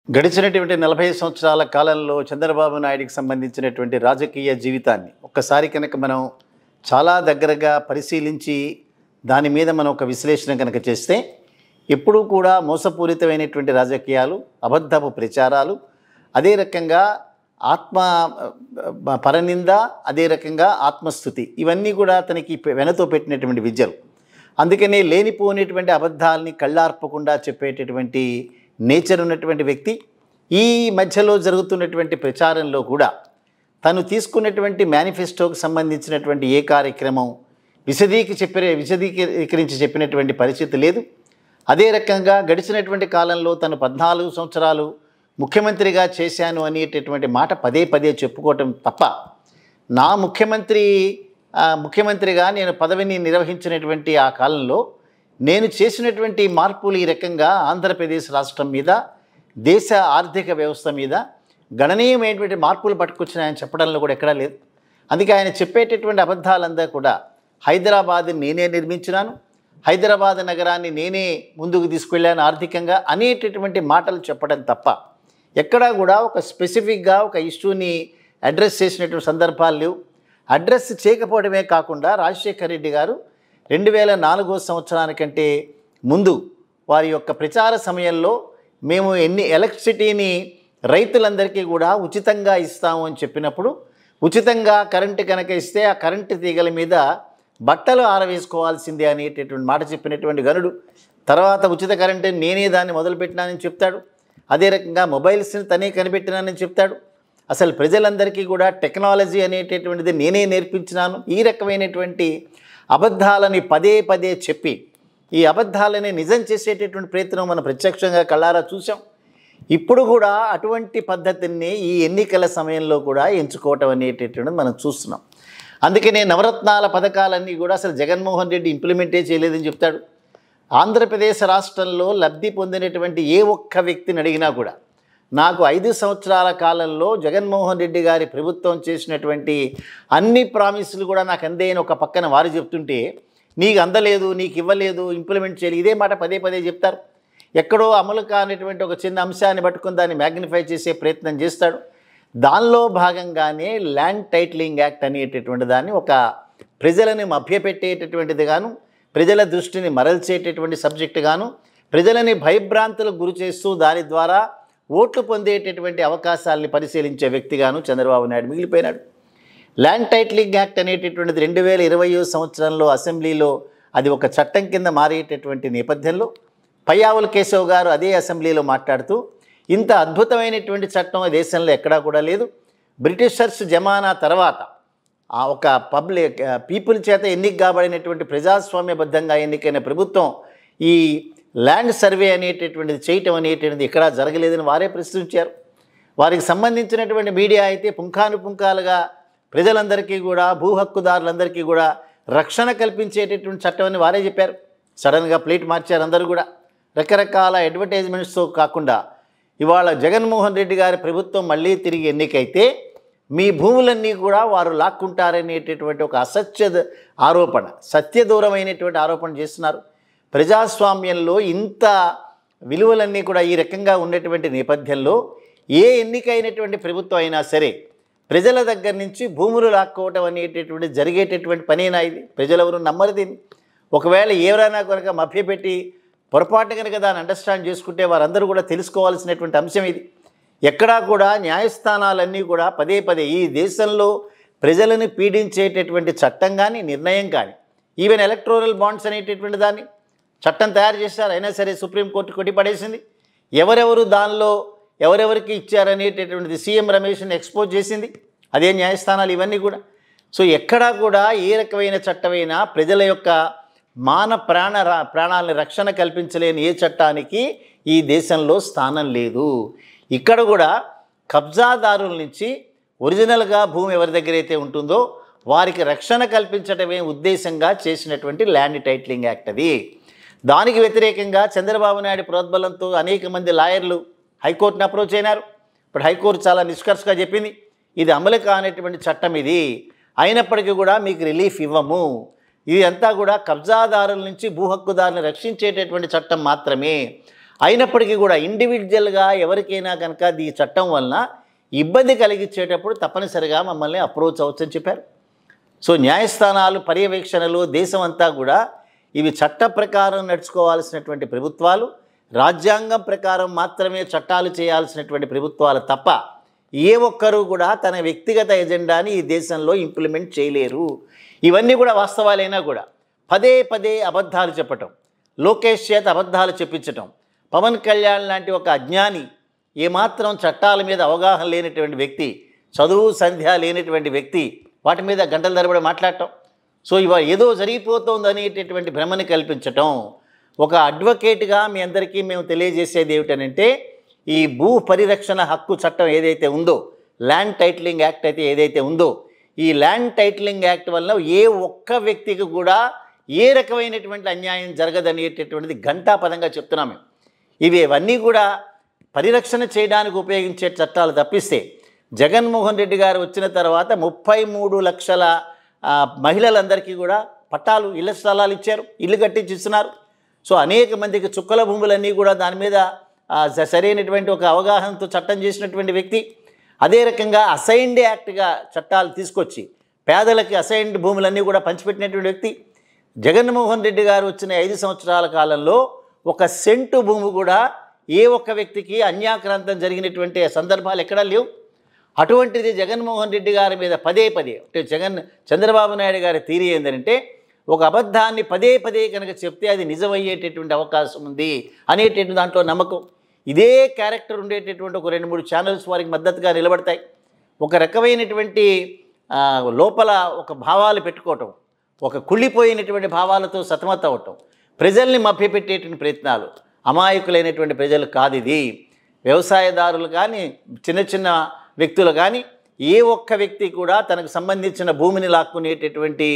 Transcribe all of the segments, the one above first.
గడిచినటువంటి 40 సంవత్సరాల కాలంలో చంద్రబాబు నాయుడుకి సంబంధించినటువంటి రాజకీయ జీవితాన్ని ఒక్కసారి కనుక మనం చాలా దగ్గరగా పరిశీలించి దాని మీద మనం ఒక విశ్లేషణ కనుక చేస్తే ఎప్పుడూ కూడా మోసపూరితమైనటువంటి రాజకీయాలు, అబద్ధపు ప్రచారాలు, అదే రకంగా ఆత్మ పరనింద, అదే రకంగా ఆత్మస్థుతి, ఇవన్నీ కూడా అతనికి వెనతో పెట్టినటువంటి విద్యలు. అందుకనే లేనిపోయినటువంటి అబద్ధాలని కళ్ళార్పకుండా చెప్పేటటువంటి నేచర్ ఉన్నటువంటి వ్యక్తి. ఈ మధ్యలో జరుగుతున్నటువంటి ప్రచారంలో కూడా తను తీసుకున్నటువంటి మేనిఫెస్టోకి సంబంధించినటువంటి ఏ కార్యక్రమం విశదీకరించి చెప్పినటువంటి పరిస్థితి లేదు. అదే రకంగా గడిచినటువంటి కాలంలో తను 14 సంవత్సరాలు ముఖ్యమంత్రిగా చేశాను అనేటటువంటి మాట పదే పదే చెప్పుకోవటం తప్ప, నా ముఖ్యమంత్రిగా నేను పదవిని నిర్వహించినటువంటి ఆ కాలంలో నేను చేసినటువంటి మార్పులు ఈ రకంగా ఆంధ్రప్రదేశ్ రాష్ట్రం మీద, దేశ ఆర్థిక వ్యవస్థ మీద గణనీయమైనటువంటి మార్పులు పట్టుకొచ్చినాయని చెప్పడంలో కూడా ఎక్కడా లేదు. అందుకే ఆయన చెప్పేటటువంటి అబద్ధాలంతా కూడా హైదరాబాద్ నేనే నిర్మించినాను, హైదరాబాద్ నగరాన్ని నేనే ముందుకు తీసుకెళ్ళాను ఆర్థికంగా అనేటటువంటి మాటలు చెప్పడం తప్ప ఎక్కడా కూడా ఒక స్పెసిఫిక్గా ఒక ఇష్యూని అడ్రస్ చేసినటువంటి సందర్భాలు లేవు. అడ్రస్ చేయకపోవడమే కాకుండా రాజశేఖర రెడ్డి గారు 2004 సంవత్సరానికంటే ముందు వారి యొక్క ప్రచార సమయంలో మేము ఎలక్ట్రిసిటీని రైతులందరికీ కూడా ఉచితంగా ఇస్తాము అని చెప్పినప్పుడు, ఉచితంగా కరెంటు కనుక ఇస్తే ఆ కరెంటు తీగల మీద బట్టలు ఆరవేసుకోవాల్సిందే అనేటటువంటి మాట చెప్పినటువంటి గనుడు. తర్వాత ఉచిత కరెంటు నేనే దాన్ని మొదలుపెట్టినానని చెప్తాడు. అదే రకంగా మొబైల్స్ని తనే కనిపెట్టినానని చెప్తాడు. అసలు ప్రజలందరికీ కూడా టెక్నాలజీ అనేటటువంటిది నేనే నేర్పించినాను. ఈ రకమైనటువంటి అబద్ధాలని పదే పదే చెప్పి ఈ అబద్ధాలని నిజం చేసేటటువంటి ప్రయత్నం మనం ప్రత్యక్షంగా కళ్ళారా చూసాం. ఇప్పుడు కూడా అటువంటి పద్ధతిని ఈ ఎన్నికల సమయంలో కూడా ఎంచుకోవటం అనేటటువంటిది మనం చూస్తున్నాం. అందుకనే నవరత్నాల పథకాలన్నీ కూడా అసలు జగన్మోహన్ రెడ్డి ఇంప్లిమెంటే చేయలేదని చెప్తాడు. ఆంధ్రప్రదేశ్ రాష్ట్రంలో లబ్ధి పొందినటువంటి ఏ ఒక్క వ్యక్తిని అడిగినా కూడా నాకు 5 సంవత్సరాల కాలంలో జగన్మోహన్ రెడ్డి గారి ప్రభుత్వం చేసినటువంటి అన్ని ప్రామిసులు కూడా నాకు అందేని ఒక పక్కన వారు చెప్తుంటే, నీకు అందలేదు, నీకు ఇవ్వలేదు, ఇంప్లిమెంట్ చేయలేదు, ఇదే మాట పదే పదే చెప్తారు. ఎక్కడో అమలు కానిటువంటి ఒక చిన్న అంశాన్ని పట్టుకుని దాన్ని మ్యాగ్నిఫై చేసే ప్రయత్నం చేస్తాడు. దానిలో భాగంగానే ల్యాండ్ టైటిలింగ్ యాక్ట్ అనేటటువంటి దాన్ని ఒక ప్రజలని మభ్యపెట్టేటటువంటిది గాను, ప్రజల దృష్టిని మరల్చేటటువంటి సబ్జెక్టు గాను, ప్రజలని భయభ్రాంతులకు గురి చేస్తూ దాని ద్వారా ఓట్లు పొందేటటువంటి అవకాశాలని పరిశీలించే వ్యక్తిగాను చంద్రబాబు నాయుడు మిగిలిపోయినాడు. ల్యాండ్ టైటిలింగ్ యాక్ట్ అనేటటువంటిది 2020 సంవత్సరంలో అసెంబ్లీలో అది ఒక చట్టం కింద మారేటటువంటి నేపథ్యంలో పయ్యావుల కేశవ్ గారు అదే అసెంబ్లీలో మాట్లాడుతూ, ఇంత అద్భుతమైనటువంటి చట్టం దేశంలో ఎక్కడా కూడా లేదు. బ్రిటిషర్స్ జమానా తర్వాత ఒక పీపుల్ చేత ఎన్నిక కాబడినటువంటి ప్రజాస్వామ్యబద్ధంగా ఎన్నికైన ప్రభుత్వం ఈ ల్యాండ్ సర్వే అనేటటువంటిది చేయటం అనేటువంటిది ఎక్కడా జరగలేదని వారే ప్రశ్నించారు. వారికి సంబంధించినటువంటి మీడియా అయితే పుంఖానుపుంఖాలుగా ప్రజలందరికీ కూడా, భూ హక్కుదారులందరికీ కూడా రక్షణ కల్పించేటటువంటి చట్టం అని వారే చెప్పారు. సడన్గా ప్లేట్ మార్చారు అందరూ కూడా. రకరకాల అడ్వర్టైజ్మెంట్స్తో కాకుండా ఇవాళ జగన్మోహన్ రెడ్డి గారి ప్రభుత్వం మళ్ళీ తిరిగి ఎన్నికైతే మీ భూములన్నీ కూడా వారు లాక్కుంటారనేటటువంటి ఒక ఆరోపణ, సత్యదూరమైనటువంటి ఆరోపణ చేస్తున్నారు. ప్రజాస్వామ్యంలో ఇంత విలువలన్నీ కూడా ఈ రకంగా ఉన్నటువంటి నేపథ్యంలో ఏ ఎన్నికైనటువంటి ప్రభుత్వం అయినా సరే ప్రజల దగ్గర నుంచి భూములు లాక్కోవటం అనేటటువంటి జరిగేటటువంటి పనేనా ఇది? ప్రజలెవరు నమ్మరు దీన్ని. ఒకవేళ ఎవరైనా కనుక మభ్యపెట్టి పొరపాటు కనుక దాన్ని అండర్స్టాండ్ చేసుకుంటే వారందరూ కూడా తెలుసుకోవాల్సినటువంటి అంశం ఇది. ఎక్కడా కూడా న్యాయస్థానాలన్నీ కూడా పదే పదే ఈ దేశంలో ప్రజలను పీడించేటటువంటి చట్టం కానీ, నిర్ణయం కానీ, ఈవెన్ ఎలక్టోరల్ బాండ్స్ అనేటటువంటి దాన్ని చట్టం తయారు చేశారు, అయినా సరే సుప్రీంకోర్టు కొట్టిపడేసింది. ఎవరెవరు దానిలో ఎవరెవరికి ఇచ్చారనేటటువంటిది సీఎం రమేష్ని ఎక్స్పోజ్ చేసింది అదే న్యాయస్థానాలు ఇవన్నీ కూడా. సో ఎక్కడా కూడా ఏ రకమైన చట్టమైనా ప్రజల యొక్క ప్రాణాలని రక్షణ కల్పించలేని ఏ చట్టానికి ఈ దేశంలో స్థానం లేదు. ఇక్కడ కూడా కబ్జాదారుల నుంచి ఒరిజినల్గా భూమి ఎవరి దగ్గర అయితే ఉంటుందో వారికి రక్షణ కల్పించడమే ఉద్దేశంగా చేసినటువంటి ల్యాండ్ టైటిలింగ్ యాక్ట్ అది. దానికి వ్యతిరేకంగా చంద్రబాబు నాయుడు ప్రోద్బలంతో అనేక మంది లాయర్లు హైకోర్టును అప్రోచ్ అయినారు. ఇప్పుడు హైకోర్టు చాలా నిష్కర్షగా చెప్పింది, ఇది అమలు కానటువంటి చట్టం ఇది, అయినప్పటికీ కూడా మీకు రిలీఫ్ ఇవ్వము, ఇది అంతా కూడా కబ్జాదారుల నుంచి భూ హక్కుదారులను రక్షించేటటువంటి చట్టం మాత్రమే. అయినప్పటికీ కూడా ఇండివిజువల్గా ఎవరికైనా కనుక ఈ చట్టం వలన ఇబ్బంది కలిగించేటప్పుడు తప్పనిసరిగా మమ్మల్ని అప్రోచ్ అవ్వచ్చని చెప్పారు. సో న్యాయస్థానాలు పర్యవేక్షణలు దేశం అంతా కూడా ఇవి చట్ట ప్రకారం నడుచుకోవాల్సినటువంటి ప్రభుత్వాలు, రాజ్యాంగం ప్రకారం మాత్రమే చట్టాలు చేయాల్సినటువంటి ప్రభుత్వాలు తప్ప ఏ ఒక్కరూ కూడా తన వ్యక్తిగత ఎజెండాని ఈ దేశంలో ఇంప్లిమెంట్ చేయలేరు. ఇవన్నీ కూడా వాస్తవాలైనా కూడా పదే పదే అబద్ధాలు చెప్పటం, లోకేష్ చేత అబద్ధాలు చెప్పించటం, పవన్ కళ్యాణ్ లాంటి ఒక అజ్ఞాని, ఏమాత్రం చట్టాల మీద అవగాహన లేనటువంటి వ్యక్తి, చదువు సంధ్య లేనటువంటి వ్యక్తి వాటి మీద గంటల తరబడి మాట్లాడటం, సో ఇవాళ ఏదో జరిగిపోతుంది అనేటటువంటి భ్రమని కల్పించటం. ఒక అడ్వకేట్గా మీ అందరికీ మేము తెలియజేసేది ఏమిటనంటే, ఈ భూ పరిరక్షణ హక్కు చట్టం ఏదైతే ఉందో, ల్యాండ్ టైటిలింగ్ యాక్ట్ అయితే ఏదైతే ఉందో, ఈ ల్యాండ్ టైటిలింగ్ యాక్ట్ వల్ల ఏ ఒక్క వ్యక్తికి కూడా ఏ రకమైనటువంటి అన్యాయం జరగదనేటటువంటిది ఘంటాపదంగా చెప్తున్నాం మేము. ఇవన్నీ కూడా పరిరక్షణ చేయడానికి ఉపయోగించే చట్టాలు తప్పిస్తే, జగన్మోహన్ రెడ్డి గారు వచ్చిన తర్వాత 33 లక్షల మహిళలందరికీ కూడా పట్టాలు, ఇళ్ల స్థలాలు ఇచ్చారు, ఇల్లు కట్టించి ఇస్తున్నారు. సో అనేక మందికి చుక్కల భూములన్నీ కూడా దాని మీద సరైనటువంటి ఒక అవగాహనతో చట్టం చేసినటువంటి వ్యక్తి. అదే రకంగా అసైన్డ్ యాక్ట్గా చట్టాలు తీసుకొచ్చి పేదలకి అసైన్డ్ భూములన్నీ కూడా పంచిపెట్టినటువంటి వ్యక్తి. జగన్మోహన్ రెడ్డి గారు వచ్చిన 5 సంవత్సరాల కాలంలో 1 సెంటు భూమి కూడా ఏ ఒక్క వ్యక్తికి అన్యాక్రాంతం జరిగినటువంటి సందర్భాలు ఎక్కడా లేవు. అటువంటిది జగన్మోహన్ రెడ్డి గారి మీద పదే పదే, అంటే చంద్రబాబు నాయుడు గారి థీరీ ఏంటంటే, ఒక అబద్ధాన్ని పదే పదే కనుక చెప్తే అది నిజమయ్యేటటువంటి అవకాశం ఉంది అనేటటువంటి దాంట్లో నమ్మకం. ఇదే క్యారెక్టర్ ఉండేటటువంటి ఒక 2-3 ఛానల్స్ వారికి మద్దతుగా నిలబడతాయి. ఒక రకమైనటువంటి లోపల ఒక భావాలు పెట్టుకోవటం, ఒక కుళ్ళిపోయినటువంటి భావాలతో సతమతం అవటం, ప్రజల్ని మభ్యపెట్టేటువంటి ప్రయత్నాలు. అమాయకులైనటువంటి ప్రజలు కాదు ఇది. వ్యవసాయదారులు కానీ, చిన్న చిన్న వ్యక్తులు కానీ, ఏ ఒక్క వ్యక్తి కూడా తనకు సంబంధించిన భూమిని లాక్కునేటటువంటి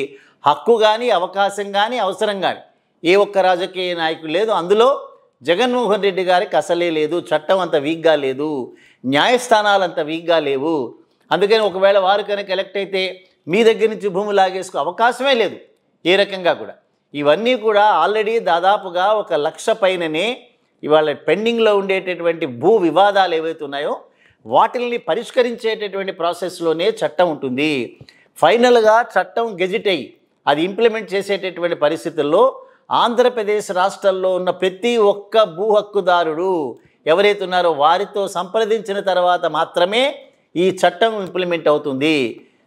హక్కు కానీ, అవకాశం కానీ, అవసరం కానీ ఏ ఒక్క రాజకీయ నాయకుడు లేదు. అందులో జగన్మోహన్ రెడ్డి గారికి అసలే లేదు. చట్టం అంత వీక్గా లేదు, న్యాయస్థానాలు అంత వీక్గా లేవు. అందుకని ఒకవేళ వారు కనుక ఎలక్ట్ అయితే మీ దగ్గర నుంచి భూమి లాగేసుకో అవకాశమే లేదు ఏ రకంగా కూడా. ఇవన్నీ కూడా ఆల్రెడీ దాదాపుగా 1 లక్ష పైననే ఇవాళ పెండింగ్లో ఉండేటటువంటి భూ వివాదాలు ఏవైతే ఉన్నాయో వాటిల్ని పరిష్కరించేటటువంటి ప్రాసెస్లోనే చట్టం ఉంటుంది. ఫైనల్గా చట్టం గెజిట్ అయ్యి అది ఇంప్లిమెంట్ చేసేటటువంటి పరిస్థితుల్లో ఆంధ్రప్రదేశ్ రాష్ట్రంలో ఉన్న ప్రతి ఒక్క భూ హక్కుదారుడు ఎవరైతే ఉన్నారో వారితో సంప్రదించిన తర్వాత మాత్రమే ఈ చట్టం ఇంప్లిమెంట్ అవుతుంది.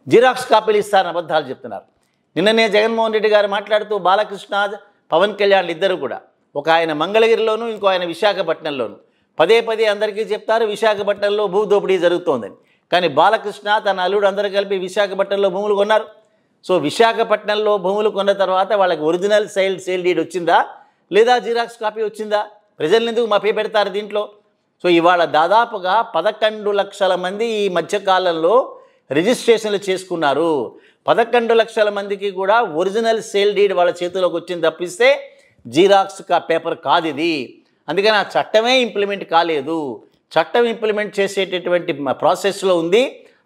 జిరాక్స్ కాపీలు ఇస్తారని అబద్ధాలు చెప్తున్నారు. నిన్ననే జగన్మోహన్ రెడ్డి గారు మాట్లాడుతూ బాలకృష్ణ, పవన్ కళ్యాణ్ ఇద్దరు కూడా, ఒక ఆయన మంగళగిరిలోను, ఇంకో ఆయన విశాఖపట్నంలోను, పదే పదే అందరికీ చెప్తారు విశాఖపట్నంలో భూ దోపిడీ జరుగుతోందని. కానీ బాలకృష్ణ తన అల్లుడు అందరూ కలిపి విశాఖపట్నంలో భూములు కొన్నారు. సో విశాఖపట్నంలో భూములు కొన్న తర్వాత వాళ్ళకి ఒరిజినల్ సేల్ డీడ్ వచ్చిందా లేదా జిరాక్స్ కాపీ వచ్చిందా? ప్రజల్ని ఎందుకు మభ్య పెడతారు దీంట్లో? సో ఇవాళ దాదాపుగా 11 లక్షల మంది ఈ మధ్యకాలంలో రిజిస్ట్రేషన్లు చేసుకున్నారు. 11 లక్షల మందికి కూడా ఒరిజినల్ సేల్ డీడ్ వాళ్ళ చేతిలోకి వచ్చింది తప్పిస్తే జిరాక్స్ పేపర్ కాదు ఇది. అందుకని ఆ చట్టమే ఇంప్లిమెంట్ కాలేదు. చట్టం ఇంప్లిమెంట్ చేసేటటువంటి ప్రాసెస్లో ఉంది.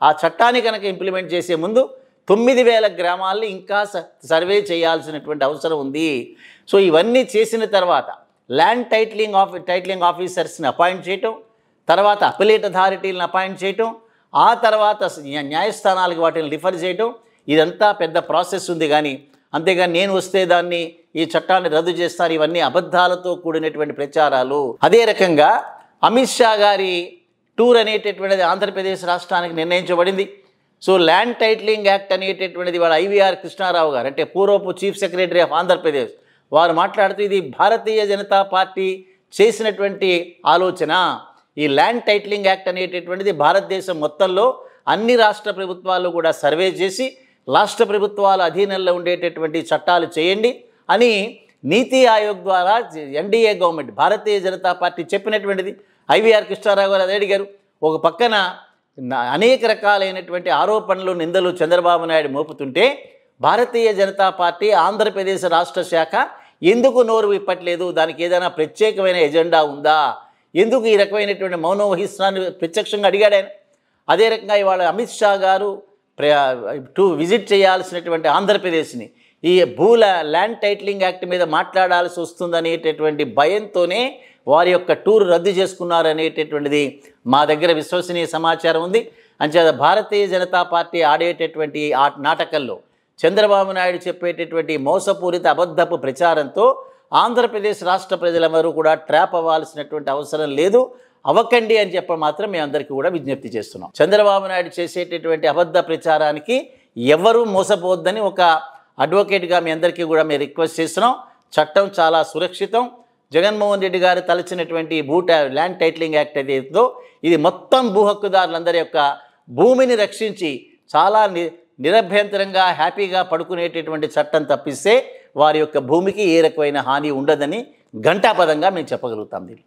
ఆ చట్టాన్ని కనుక ఇంప్లిమెంట్ చేసే ముందు 9,000 గ్రామాలని ఇంకా సర్వే చేయాల్సినటువంటి అవసరం ఉంది. సో ఇవన్నీ చేసిన తర్వాత ల్యాండ్ టైటిలింగ్ ఆఫీసర్స్ని అపాయింట్ చేయటం, తర్వాత అపిలేట్ అథారిటీలను అపాయింట్ చేయటం, ఆ తర్వాత న్యాయస్థానాలకు వాటిని రిఫర్ చేయటం, ఇదంతా పెద్ద ప్రాసెస్ ఉంది. కానీ అంతేగాని నేను వస్తే దాన్ని ఈ చట్టాన్ని రద్దు చేస్తారు, ఇవన్నీ అబద్ధాలతో కూడినటువంటి ప్రచారాలు. అదే రకంగా అమిత్ షా గారి టూర్ అనేటటువంటిది ఆంధ్రప్రదేశ్ రాష్ట్రానికి నిర్ణయించబడింది. సో ల్యాండ్ టైటిలింగ్ యాక్ట్ అనేటటువంటిది వాళ్ళ ఐవీఆర్ కృష్ణారావు గారు, అంటే పూర్వపు చీఫ్ సెక్రటరీ ఆఫ్ ఆంధ్రప్రదేశ్, వారు మాట్లాడుతూ ఇది భారతీయ జనతా పార్టీ చేసినటువంటి ఆలోచన. ఈ ల్యాండ్ టైటిలింగ్ యాక్ట్ అనేటటువంటిది భారతదేశం మొత్తంలో అన్ని రాష్ట్ర ప్రభుత్వాలు కూడా సర్వే చేసి రాష్ట్ర ప్రభుత్వాల అధీనంలో ఉండేటటువంటి చట్టాలు చేయండి అని నీతి ఆయోగ్ ద్వారా NDA government, Bharatiya Janata party చెప్పినటువంటిది. ఐవీఆర్ కృష్ణారావు గారు అదే అడిగారు. ఒక పక్కన అనేక రకాలైనటువంటి ఆరోపణలు, నిందలు చంద్రబాబు నాయుడు మోపుతుంటే భారతీయ జనతా పార్టీ ఆంధ్రప్రదేశ్ రాష్ట్ర శాఖ ఎందుకు నోరు విప్పట్లేదు? దానికి ఏదైనా ప్రత్యేకమైన ఎజెండా ఉందా? ఎందుకు ఈ రకమైనటువంటి మౌనం వహిస్తున్నాను ప్రత్యక్షంగా అడిగాడు ఆయన. అదే రకంగా ఇవాళ అమిత్ షా గారు విజిట్ చేయాల్సినటువంటి ఆంధ్రప్రదేశ్ని ఈ ల్యాండ్ టైటిలింగ్ యాక్ట్ మీద మాట్లాడాల్సి వస్తుందనేటటువంటి భయంతోనే వారి యొక్క టూర్ రద్దు చేసుకున్నారనేటటువంటిది మా దగ్గర విశ్వసనీయ సమాచారం ఉంది. అంచేత భారతీయ జనతా పార్టీ ఆడేటటువంటి ఆ నాటకంలో చంద్రబాబు నాయుడు చెప్పేటటువంటి మోసపూరిత అబద్ధపు ప్రచారంతో ఆంధ్రప్రదేశ్ రాష్ట్ర ప్రజలందరూ కూడా ట్రాప్ అవ్వాల్సినటువంటి అవసరం లేదు. అవ్వకండి అని చెప్పి మాత్రం మీ అందరికీ కూడా విజ్ఞప్తి చేస్తున్నాం. చంద్రబాబు నాయుడు చేసేటటువంటి అబద్ధ ప్రచారానికి ఎవరూ మోసపోవద్దని ఒక అడ్వకేట్గా మీ అందరికీ కూడా మేము రిక్వెస్ట్ చేస్తున్నాం. చట్టం చాలా సురక్షితం. జగన్మోహన్ రెడ్డి గారు తలచినటువంటి ల్యాండ్ టైటిలింగ్ యాక్ట్ ఏదైతుందో ఇది మొత్తం భూ హక్కుదారులందరి యొక్క భూమిని రక్షించి చాలా నిరభ్యంతరంగా హ్యాపీగా పడుకునేటటువంటి చట్టం తప్పిస్తే వారి యొక్క భూమికి ఏ రకమైన హాని ఉండదని ఘంటాపదంగా మేము చెప్పగలుగుతాం. దీన్ని